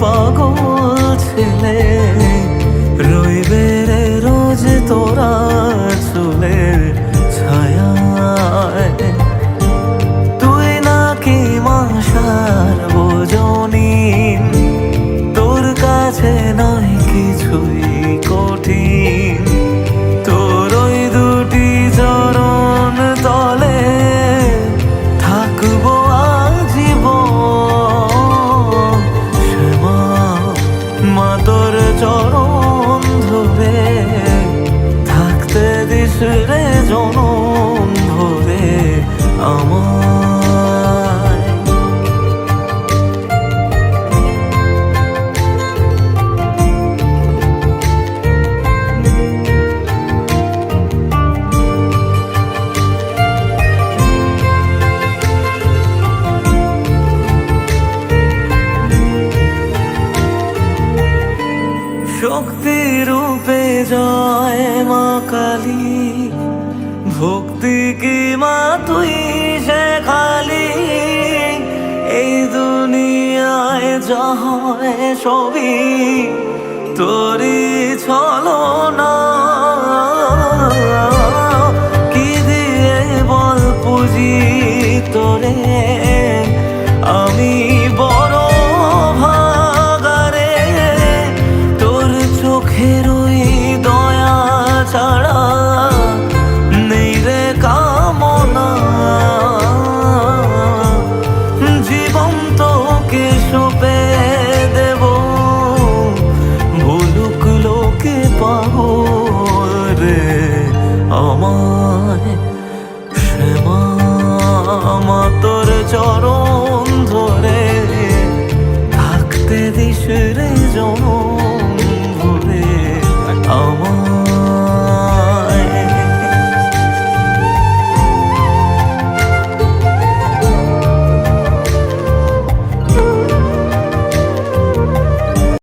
পাগল ছেলে রইবে রে রোজ তোরা চুলের ছায়ায়। তুই নাকি মাসার বোঝনি, তোর কাছে নয় কিছুই কঠিন। তোর ওই দুটি চরণ তলে থাকবো আজীবন। শ্যামা মা তোর চরণ ধরে থাকতে দিস রে জনম ভরে আমায়। শক্তি রূপে জয় মা কালী, ভক্তি কি মা তুই সে খালি। এই দুনিয়ায় যা হয় সবই তোরই ছলনা। কি দিয়ে বল পুজি তোরে আমি বড় ভাগারে। তোর চোখের ওই দয়া ছাড়া নেই রে কামনা। জীবন তোকে সঁপে দেব, বলুক লোকে পাগল রে আমায়। শ্যামা মা তোর চরণ ধরে থাকতে দিস রে জন